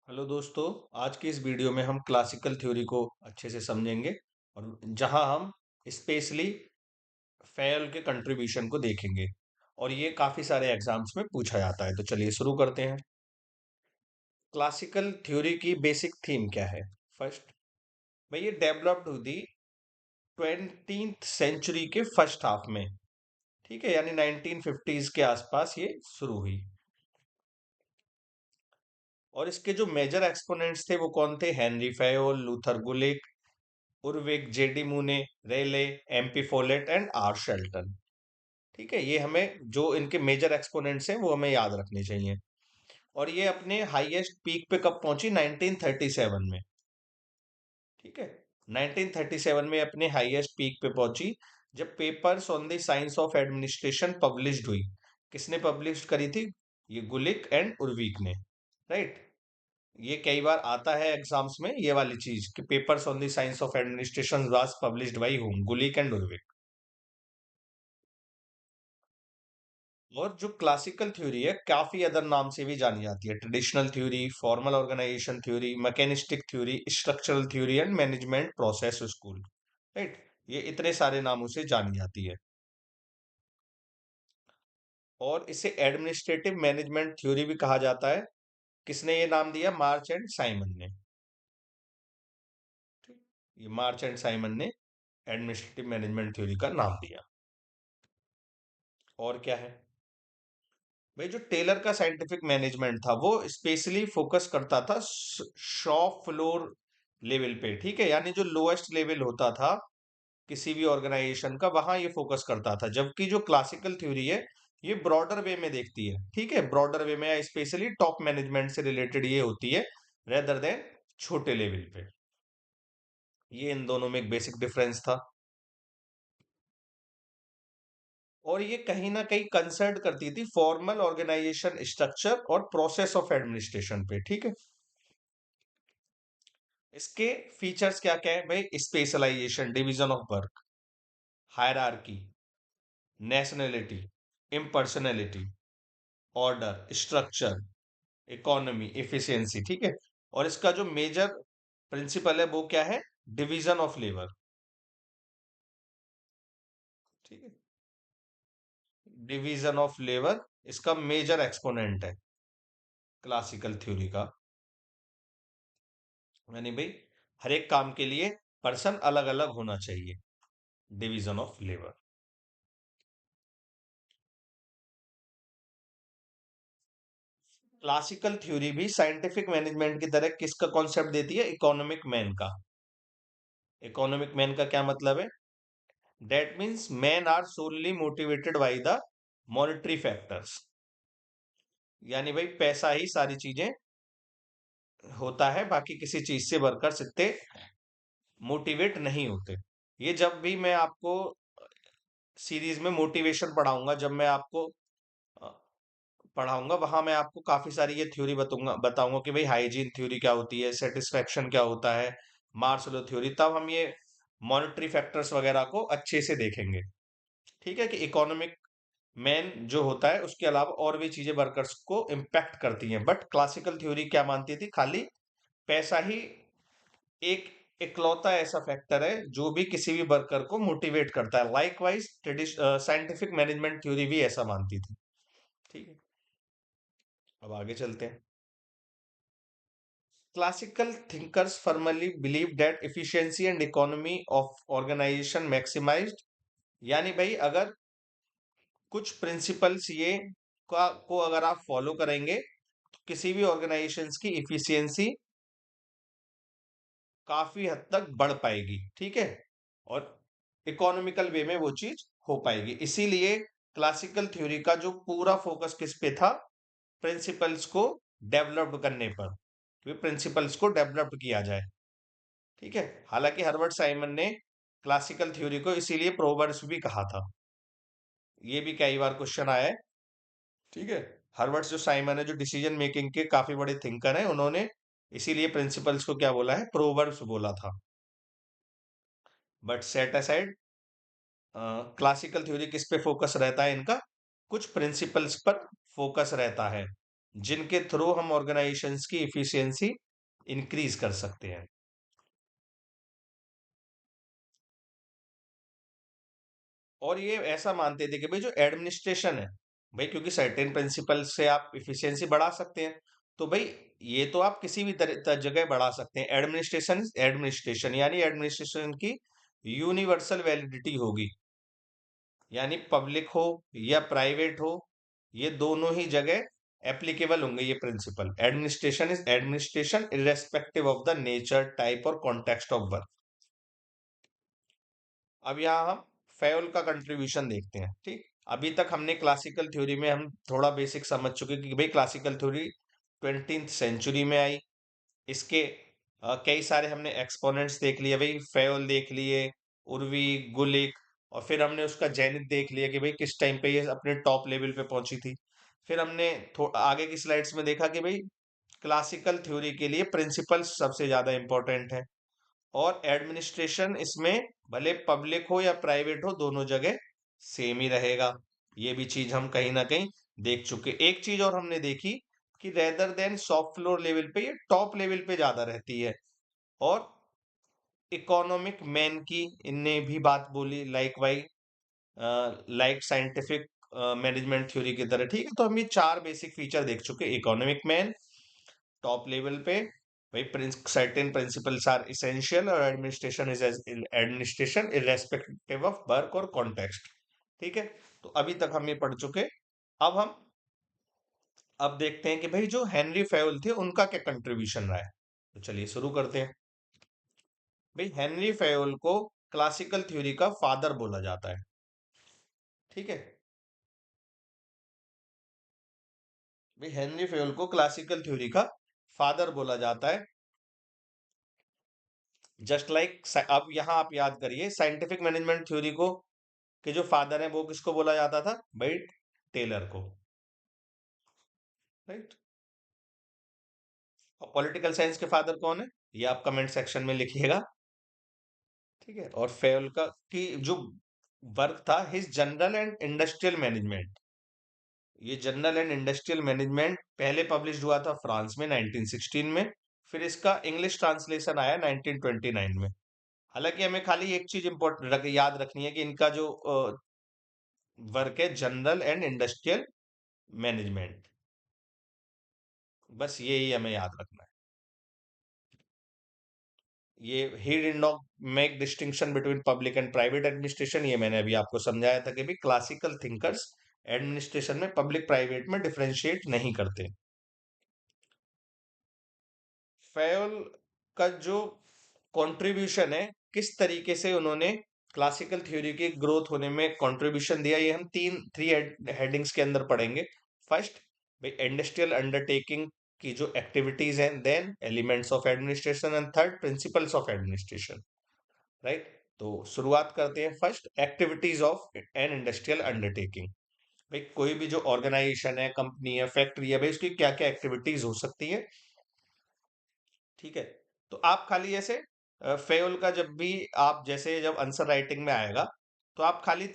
Hello दोस्तों। आज की इस वीडियो में हम क्लासिकल थ्योरी को अच्छे से समझेंगे और जहां हम स्पेशली फेयल के कंट्रीब्यूशन को देखेंगे। और ये काफी सारे एग्जाम्स में पूछा जाता है, तो चलिए शुरू करते हैं। क्लासिकल थ्योरी की बेसिक थीम क्या है? फर्स्ट, भाई ये डेवलप्ड हुई थी 20th सेंचुरी के फर्स्ट हाफ में। ठीक है, यानी 1950s के आसपास ये शुरू हुई। और इसके जो मेजर एक्सपोनेंट्स थे वो कौन थे? Henri Fayol, Luther Gulick, Urwick, JD Mooney, Reiley, MP Follett and R Sheldon. ठीक है, ये हमें जो इनके मेजर एक्सपोनेंट्स हैं वो हमें याद रखने चाहिए। और ये अपने हाईएस्ट पीक पे कब पहुंची? 1937 में। ठीक है, 1937 में अपने हाईएस्ट पीक पे पहुंची जब papers on the science of administration published हुई। किसने पब्लिश करी थी? ये गुलिक एंड उर्विक ने। राइट। ये कई बार आता है एग्जाम्स में, ये वाली चीज कि papers on the science of administration was published by whom? Gulick and Urwick. और जो क्लासिकल थ्योरी है काफी अदर नाम से भी जानी जाती है: traditional theory, formal organization theory, mechanistic theory, structural theory and management process school. Right. ये इतने सारे नामों से जानी जाती है। और इसे एडमिनिस्ट्रेटिव मैनेजमेंट थ्योरी भी कहा जाता है। किसने ये नाम दिया? मार्च एंड साइमन ने। ठीक? ये मार्च एंड साइमन ने एडमिनिस्ट्रेटिव मैनेजमेंट थ्योरी का नाम दिया। और क्या है भाई? जो टेलर का साइंटिफिक मैनेजमेंट था वो स्पेशली फोकस करता था शॉप फ्लोर लेवल पे। ठीक है, यानी जो लोएस्ट लेवल होता था किसी भी ऑर्गेनाइजेशन का, वहां ये फोकस करता था। जबकि जो क्लासिकल थ्योरी है ये ब्रॉडर वे में देखती है। ठीक है, ब्रॉडर वे में स्पेशली टॉप मैनेजमेंट से रिलेटेड ये होती है, रेदर देन छोटे लेवल पे। ये इन दोनों में एक बेसिक डिफरेंस था। और ये कहीं ना कहीं कंसर्न करती थी फॉर्मल ऑर्गेनाइजेशन स्ट्रक्चर और प्रोसेस ऑफ एडमिनिस्ट्रेशन पे। ठीक है, इसके फीचर्स क्या क्या है भाई? Specialization, division of work, hierarchy, nationality, impersonality, order, structure, economy, efficiency. ठीक है, और इसका जो मेजर प्रिंसिपल है वो क्या है? Division of labour. ठीक है, डिवीजन ऑफ लेबर इसका मेजर एक्सपोनेंट है क्लासिकल थ्योरी का। यानी भाई हर एक काम के लिए पर्सन अलग अलग होना चाहिए। Division of labour. Classical theory भी साइंटिफिक मैनेजमेंट की तरह किसका कॉन्सेप्ट देती है? इकोनॉमिक मैन का। इकोनॉमिक मैन का क्या मतलब है? That means man are solely motivated by the monetary factors. यानी भाई पैसा ही सारी चीजें होता है, बाकी किसी चीज से वर्कर्स इतने मोटिवेट नहीं होते। ये जब भी मैं आपको सीरीज में मोटिवेशन पढ़ाऊंगा, जब मैं आपको अ, पढ़ाऊंगा, वहां मैं आपको काफी सारी ये थ्योरी बताऊंगा बताऊंगा कि भाई हाइजीन थ्योरी क्या होती है, सेटिस्फेक्शन क्या होता है, मार्शलो थ्योरी। तब हम ये मॉनेटरी फैक्टर्स वगैरह को अच्छे से देखेंगे। ठीक है, कि इकोनॉमिक मैन जो होता है उसके अलावा और भी चीजें वर्कर्स को इम्पैक्ट करती हैं। बट क्लासिकल थ्योरी क्या मानती थी? खाली पैसा ही एक इकलौता ऐसा फैक्टर है जो भी किसी भी वर्कर को मोटिवेट करता है। लाइकवाइज साइंटिफिक मैनेजमेंट थ्योरी भी ऐसा मानती थी। ठीक है, अब आगे चलते हैं। Classical thinkers firmly believe that efficiency and economy of organization maximized. यानी भाई अगर कुछ प्रिंसिपल्स ये को अगर आप फॉलो करेंगे तो किसी भी ऑर्गेनाइजेशंस की इफिशियंसी काफी हद तक बढ़ पाएगी। ठीक है, और इकोनॉमिकल वे में वो चीज हो पाएगी। इसीलिए क्लासिकल थ्योरी का जो पूरा फोकस किस पे था? प्रिंसिपल्स को डेवलप करने पर, कि प्रिंसिपल्स को डेवलप किया जाए। ठीक है, हालांकि हर्बर्ट साइमन ने क्लासिकल थ्योरी को इसीलिए प्रोवर्ब्स भी कहा था। ये भी कई बार क्वेश्चन आया है। ठीक है, हर्बर्ट जो साइमन है, जो डिसीजन मेकिंग के काफी बड़े थिंकर हैं, उन्होंने इसीलिए प्रिंसिपल्स को क्या बोला है? प्रोवर्ब्स बोला था। But set aside, classical theory किस पे फोकस रहता है इनका? कुछ प्रिंसिपल्स पर फोकस रहता है। जिनके थ्रू हम ऑर्गेनाइजेशंस की इफिशियंसी इंक्रीज कर सकते हैं। और ये ऐसा मानते थे कि भाई जो एडमिनिस्ट्रेशन है, भाई क्योंकि सर्टेन प्रिंसिपल से आप इफिशियंसी बढ़ा सकते हैं, तो भाई ये तो आप किसी भी जगह बढ़ा सकते हैं। एडमिनिस्ट्रेशन एडमिनिस्ट्रेशन यानी एडमिनिस्ट्रेशन की यूनिवर्सल वैलिडिटी होगी, यानी पब्लिक हो या प्राइवेट हो, ये दोनों ही जगह एप्लीकेबल होंगे ये principle. Administration is administration irrespective of the nature, type और कॉन्टेक्स्ट ऑफ वर्क। अब यहाँ हम फेयोल का कंट्रीब्यूशन देखते हैं। ठीक, अभी तक हमने क्लासिकल थ्योरी में हम थोड़ा बेसिक समझ चुके कि भाई क्लासिकल थ्योरी 20th सेंचुरी में आई। इसके कई सारे हमने एक्सपोनेंट्स देख लिए, भाई फेयोल देख लिए, उर्वी, गुलिक, और फिर हमने उसका जेनिथ देख लिया कि भाई किस टाइम पे ये अपने टॉप लेवल पे पहुंची थी। फिर हमने आगे की स्लाइड्स में देखा कि भाई क्लासिकल थ्योरी के लिए प्रिंसिपल्स सबसे ज्यादा इंपॉर्टेंट है, और एडमिनिस्ट्रेशन इसमें भले पब्लिक हो या प्राइवेट हो, दोनों जगह सेम ही रहेगा। ये भी चीज हम कहीं ना कहीं देख चुके। एक चीज और हमने देखी कि rather than soft floor level पे ये टॉप लेवल पे ज्यादा रहती है। और इकोनॉमिक मैन की इनने भी बात बोली, like why like scientific management theory की तरह। ठीक है, तो हम ये चार बेसिक फीचर देख चुके। इकोनॉमिक मैन टॉप लेवल पे, भाई सर्टेन प्रिंसिपल्स आर इसेंशियल, और administration is administration irrespective of work और कॉन्टेक्स्ट। ठीक है, तो अभी तक हम ये पढ़ चुके। अब देखते हैं कि भाई जो हेनरी फेयोल थे उनका क्या कंट्रीब्यूशन रहा है। तो चलिए शुरू करते हैं। भाई हेनरी फेयोल को क्लासिकल थ्योरी का फादर बोला जाता है। ठीक है, भाई हेनरी फेयोल को क्लासिकल थ्योरी का फादर बोला जाता है। जस्ट लाइक अब यहां आप याद करिए साइंटिफिक मैनेजमेंट थ्योरी को के जो फादर है वो किसको बोला जाता था, भाई टेलर को। राइट, और पॉलिटिकल साइंस के फादर कौन है, ये आप कमेंट सेक्शन में लिखिएगा। ठीक है, और फेयोल का की जो वर्क था, his general and industrial management, ये जनरल एंड इंडस्ट्रियल मैनेजमेंट पहले पब्लिश हुआ था फ्रांस में 1916 में। फिर इसका इंग्लिश ट्रांसलेशन आया 1929 में। हालांकि हमें खाली एक चीज इंपॉर्टेंट याद रखनी है कि इनका जो वर्क है जनरल एंड इंडस्ट्रियल मैनेजमेंट, बस यही हमें याद रखना है। ये he did not make distinction between public and private administration, ये मैंने अभी आपको समझाया था कि भी क्लासिकल थिंकर्स एडमिनिस्ट्रेशन में पब्लिक प्राइवेट में डिफरेंशिएट नहीं करते। फेयोल का जो कंट्रीब्यूशन है, किस तरीके से उन्होंने क्लासिकल थ्योरी की ग्रोथ होने में कंट्रीब्यूशन दिया, ये हम थ्री हेडिंग्स के अंदर पढ़ेंगे। फर्स्ट, भाई इंडस्ट्रियल अंडरटेकिंग की जो एक्टिविटीज हैं, then elements of administration, and third principles of administration. Right, तो शुरुआत करते हैं। First, activities of an industrial undertaking. भाई कोई भी जो ऑर्गेनाइजेशन है, कंपनी है, फैक्ट्री है, भाई उसकी क्या क्या एक्टिविटीज हो सकती है। ठीक है, तो आप खाली ऐसे फेयोल का जब भी आप जैसे जब आंसर राइटिंग में आएगा, तो आप खाली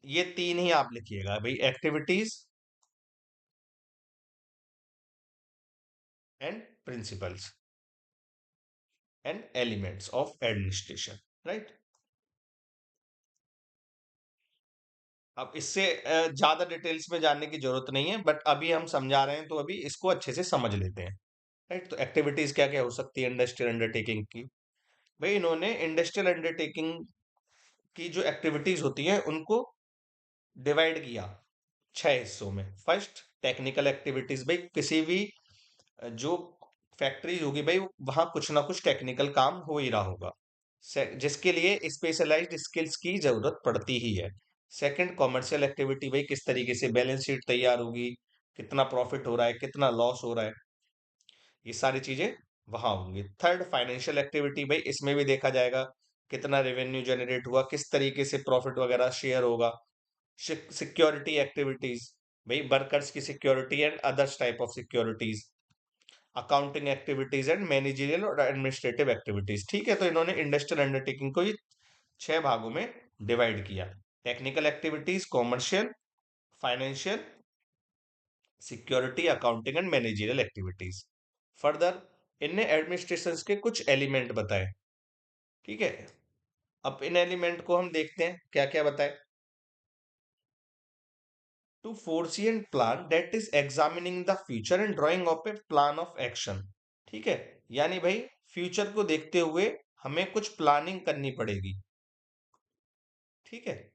ये तीन ही आप लिखिएगा, भाई activities and principles and elements of administration. Right, अब इससे ज्यादा डिटेल्स में जानने की जरूरत नहीं है, बट अभी हम समझा रहे हैं तो अभी इसको अच्छे से समझ लेते हैं। राइट, तो एक्टिविटीज क्या क्या हो सकती है इंडस्ट्रियल अंडरटेकिंग की। भाई इन्होंने इंडस्ट्रियल अंडरटेकिंग की जो एक्टिविटीज होती हैं उनको डिवाइड किया 6 हिस्सों में। फर्स्ट, टेक्निकल एक्टिविटीज, भाई किसी भी जो फैक्ट्रीज होगी, भाई वहां कुछ ना कुछ टेक्निकल काम हो ही रहा होगा, जिसके लिए स्पेशलाइज्ड स्किल्स की जरूरत पड़ती ही है। सेकंड, कॉमर्शियल एक्टिविटी, भाई किस तरीके से बैलेंस शीट तैयार होगी, कितना प्रॉफिट हो रहा है, कितना लॉस हो रहा है, ये सारी चीजें वहां होंगी। थर्ड, फाइनेंशियल एक्टिविटी, भाई इसमें भी देखा जाएगा कितना रेवेन्यू जनरेट हुआ, किस तरीके से प्रॉफिट वगैरह शेयर होगा। सिक्योरिटी एक्टिविटीज, भाई वर्कर्स की security and others type of securities. Accounting activities and managerial और एडमिनिस्ट्रेटिव एक्टिविटीज। ठीक है, तो इन्होंने इंडस्ट्रियल अंडरटेकिंग को ये 6 भागों में डिवाइड किया। Technical activities, commercial, financial, security, accounting and managerial activities. Further इनने एडमिनिस्ट्रेशन के कुछ एलिमेंट बताए। ठीक है, अब इन एलिमेंट को हम देखते हैं क्या क्या बताए। To foresee and plan, that is examining the future and drawing of a plan of action. ठीक है, यानी भाई फ्यूचर को देखते हुए हमें कुछ प्लानिंग करनी पड़ेगी। ठीक है,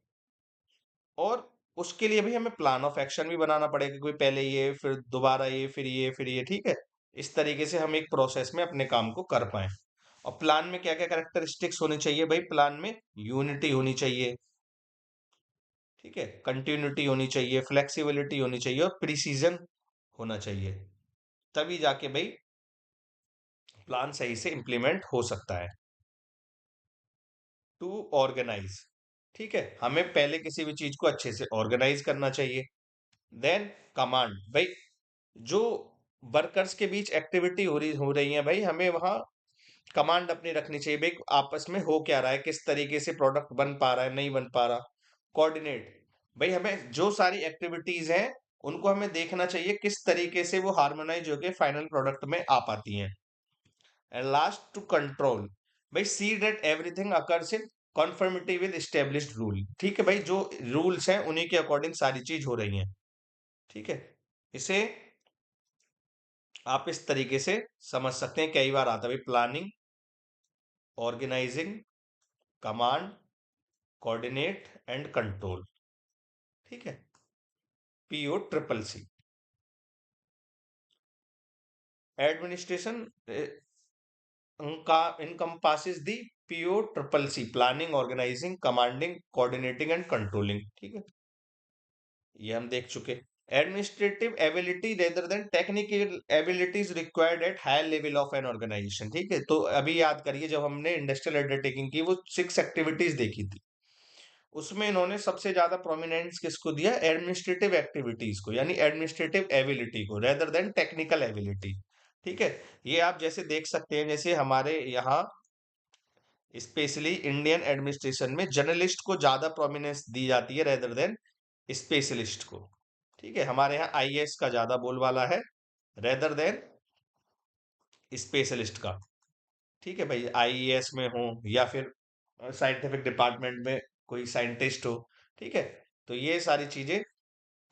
और उसके लिए भी हमें प्लान ऑफ एक्शन भी बनाना पड़ेगा, कोई पहले ये फिर दोबारा ये फिर ये फिर ये। ठीक है, इस तरीके से हम एक प्रोसेस में अपने काम को कर पाए। और प्लान में क्या क्या कैरेक्टरिस्टिक्स होनी चाहिए भाई? प्लान में यूनिटी होनी चाहिए, ठीक है, कंटिन्यूटी होनी चाहिए, फ्लेक्सिबिलिटी होनी चाहिए और प्रिसीजन होना चाहिए। तभी जाके भाई प्लान सही से इंप्लीमेंट हो सकता है। टू ऑर्गेनाइज, ठीक है, हमें पहले किसी भी चीज को अच्छे से ऑर्गेनाइज करना चाहिए। देन कमांड, भाई जो वर्कर्स के बीच एक्टिविटी हो रही है भाई, हमें वहां कमांड अपनी रखनी चाहिए भाई, आपस में हो क्या रहा है, किस तरीके से प्रोडक्ट बन पा रहा है, नहीं बन पा रहा। कोऑर्डिनेट, भाई हमें जो सारी एक्टिविटीज हैं उनको हमें देखना चाहिए किस तरीके से वो हार्मोनाइज होकर फाइनल प्रोडक्ट में आ पाती हैं। एंड लास्ट टू कंट्रोल, भाई see that everything occurs in conformity with established rule. ठीक है भाई, जो रूल्स हैं उन्हीं के अकॉर्डिंग सारी चीज हो रही है। ठीक है, इसे आप इस तरीके से समझ सकते हैं। कई बार आता है भाई, planning, organizing, command, coordinate and control. ठीक है, PO triple C. Administration encompasses the PO triple C, planning, organizing, commanding, coordinating and controlling. ठीक है, ये हम देख चुके। Administrative ability rather than technical abilities required at higher level of an organization. ठीक है, तो अभी याद करिए जब हमने इंडस्ट्रियल अंडरटेकिंग की, वो 6 एक्टिविटीज देखी थी, उसमें इन्होंने सबसे ज्यादा प्रोमिनेंस किसको दिया? एडमिनिस्ट्रेटिव एक्टिविटीज को, यानी एडमिनिस्ट्रेटिव एबिलिटी को, रेदर देन टेक्निकल एबिलिटी। ठीक है, ये आप जैसे देख सकते हैं, जैसे हमारे यहाँ स्पेशली इंडियन एडमिनिस्ट्रेशन में जर्नलिस्ट को ज्यादा प्रोमिनेंस दी जाती है रेदर देन स्पेशलिस्ट को। ठीक है, हमारे यहाँ आईएएस का ज्यादा बोलबाला है रेदर देन स्पेशलिस्ट का। ठीक है भाई, आईएएस में हो या फिर साइंटिफिक डिपार्टमेंट में कोई साइंटिस्ट हो। ठीक है, तो ये सारी चीजें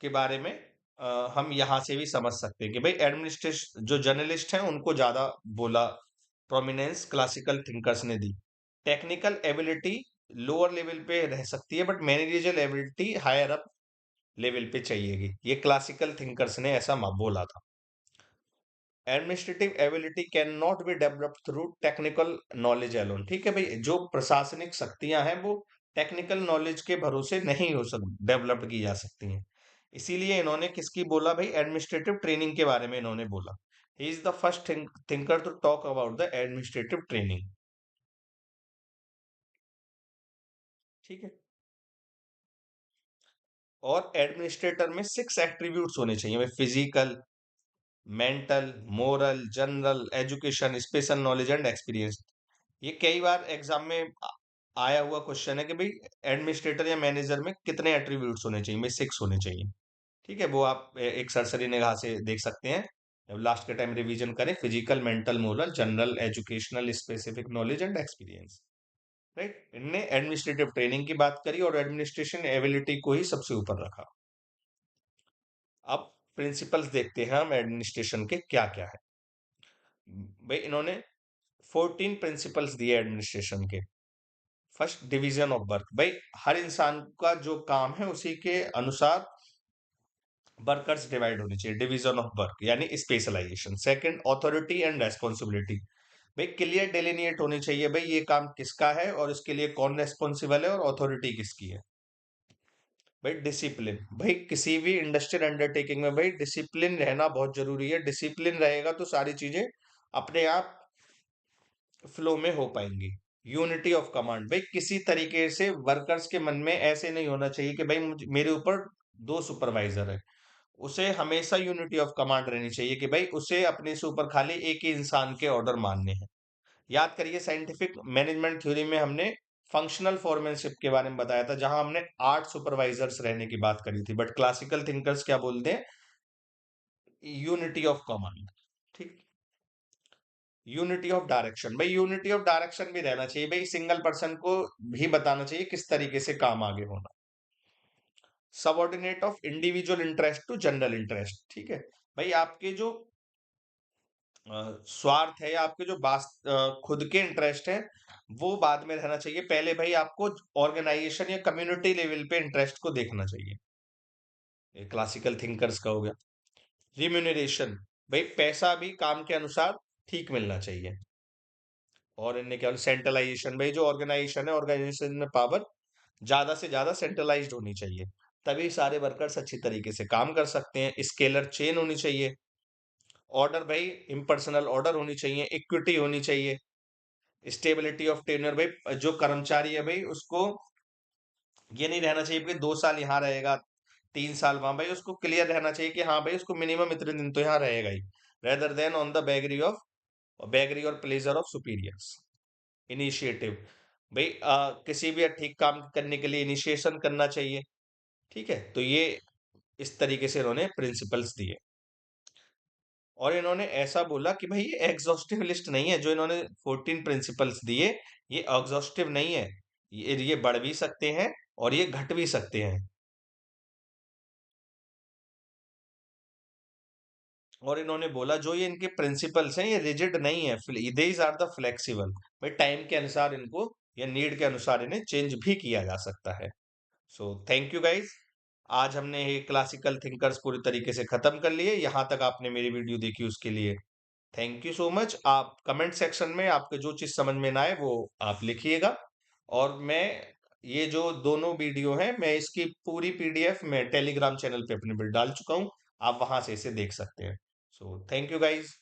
के बारे में हम यहाँ से भी समझ सकते हैं कि भाई एडमिनिस्ट्रेशन जो जर्नलिस्ट हैं उनको ज्यादा बोला, प्रोमिनेंस क्लासिकल थिंकर्स ने दी। टेक्निकल एबिलिटी लोअर लेवल पे रह सकती है, but managerial ability higher up level पे चाहिएगी, ये क्लासिकल थिंकर्स ने ऐसा बोला था। Administrative ability can not be developed through technical knowledge alone. ठीक है भाई, जो प्रशासनिक शक्तियां हैं वो टेक्निकल नॉलेज के भरोसे नहीं हो सक डेवलप्ड की जा सकती हैं। इसीलिए इन्होंने किसकी बोला भाई? एडमिनिस्ट्रेटिव ट्रेनिंग के बारे में इन्होंने बोला। He is the first thinker to talk about the administrative training. ठीक है, और एडमिनिस्ट्रेटर में 6 एट्रीब्यूट्स होने चाहिए भाई: physical, mental, moral, general, education, special knowledge and experience. ये कई बार एग्जाम में आया हुआ क्वेश्चन है कि भाई एडमिनिस्ट्रेटर या मैनेजर में कितने एट्रीब्यूट्स होने चाहिए? भाई 6 होने चाहिए। ठीक है, वो आप एक सरसरी निगाह से देख सकते हैं जब लास्ट के टाइम रिवीजन करें। Physical, mental, moral, general, educational, specific knowledge and experience. Right, इनने एडमिनिस्ट्रेटिव ट्रेनिंग की बात करी और एडमिनिस्ट्रेशन एबिलिटी को ही सबसे ऊपर रखा। अब प्रिंसिपल्स देखते हैं हम एडमिनिस्ट्रेशन के क्या क्या है। भाई इन्होंने 14 प्रिंसिपल्स दिए एडमिनिस्ट्रेशन के। फर्स्ट, डिवीजन ऑफ वर्क, भाई हर इंसान का जो काम है उसी के अनुसार वर्कर्स डिवाइड होने चाहिए, डिवीजन ऑफ वर्क यानी specialization. Second, authority and responsibility, भाई क्लियर डेलिनिएट होनी चाहिए भाई ये काम किसका है और इसके लिए कौन रेस्पॉन्सिबल है और अथॉरिटी किसकी है। भाई डिसिप्लिन, भाई किसी भी इंडस्ट्रियल अंडरटेकिंग में भाई डिसिप्लिन रहना बहुत जरूरी है। डिसिप्लिन रहेगा तो सारी चीजें अपने आप फ्लो में हो पाएंगी। यूनिटी ऑफ कमांड, भाई किसी तरीके से वर्कर्स के मन में ऐसे नहीं होना चाहिए कि भाई मेरे ऊपर 2 सुपरवाइजर है। उसे हमेशा यूनिटी ऑफ कमांड रहनी चाहिए कि भाई उसे अपने से ऊपर खाली एक ही इंसान के ऑर्डर मानने हैं। याद करिए साइंटिफिक मैनेजमेंट थ्योरी में हमने फंक्शनल फोरमैनशिप के बारे में बताया था, जहां हमने 8 सुपरवाइजर्स रहने की बात करी थी। बट क्लासिकल थिंकर्स क्या बोलते हैं? यूनिटी ऑफ कमांड, ठीक। यूनिटी ऑफ डायरेक्शन, भाई यूनिटी ऑफ डायरेक्शन भी रहना चाहिए, भाई सिंगल पर्सन को भी बताना चाहिए किस तरीके से काम आगे होना। Subordinate of individual interest to general interest, ठीक है। भाई आपके जो स्वार्थ है या आपके जो खुद के इंटरेस्ट है वो बाद में रहना चाहिए, पहले भाई आपको ऑर्गेनाइजेशन या कम्युनिटी लेवल पे इंटरेस्ट को देखना चाहिए। ये क्लासिकल थिंकर्स का हो गया। रिम्यूनरेशन, भाई पैसा भी काम के अनुसार ठीक मिलना चाहिए। और इनने क्या, सेंट्रलाइजेशन, भाई जो ऑर्गेनाइजेशन है, ऑर्गेनाइजेशन में पावर ज्यादा से ज्यादा सेंट्रलाइज्ड होनी चाहिए, तभी सारे वर्कर्स अच्छी तरीके से काम कर सकते हैं। स्केलर चेन होनी चाहिए। ऑर्डर, भाई इम्पर्सनल ऑर्डर होनी चाहिए, इक्विटी होनी चाहिए। स्टेबिलिटी ऑफ टेन्योर, भाई जो कर्मचारी है भाई उसको ये नहीं रहना चाहिए कि 2 साल यहाँ रहेगा 3 साल वहां, भाई उसको क्लियर रहना चाहिए कि हाँ भाई उसको मिनिमम इतने दिन तो यहाँ रहेगा ही, रेदर देन ऑन द बैगरी और प्लेजर ऑफ सुपीरियर्स। इनिशिएटिव, भाई किसी भी ठीक काम करने के लिए इनिशिएशन करना चाहिए, ठीक है। तो ये इस तरीके से इन्होंने प्रिंसिपल्स दिए। और इन्होंने ऐसा बोला कि भाई ये एग्जॉस्टिव लिस्ट नहीं है, जो इन्होंने 14 प्रिंसिपल्स दिए ये एग्जॉस्टिव नहीं है, ये बढ़ भी सकते हैं और ये घट भी सकते हैं। और इन्होंने बोला जो ये इनके प्रिंसिपल्स हैं ये रिजिड नहीं है, दीज आर द फ्लेक्सिबल, भाई टाइम के अनुसार इनको या नीड के अनुसार इन्हें चेंज भी किया जा सकता है। सो थैंक यू गाइज, आज हमने ये क्लासिकल थिंकर्स पूरी तरीके से खत्म कर लिए। यहाँ तक आपने मेरी वीडियो देखी उसके लिए थैंक यू सो मच। आप कमेंट सेक्शन में आपको जो चीज समझ में ना आए वो आप लिखिएगा। और मैं ये जो दोनों वीडियो हैं मैं इसकी पूरी पीडीएफ मैं टेलीग्राम चैनल पे अपने पर डाल चुका हूँ, आप वहां से इसे देख सकते हैं। So thank you guys.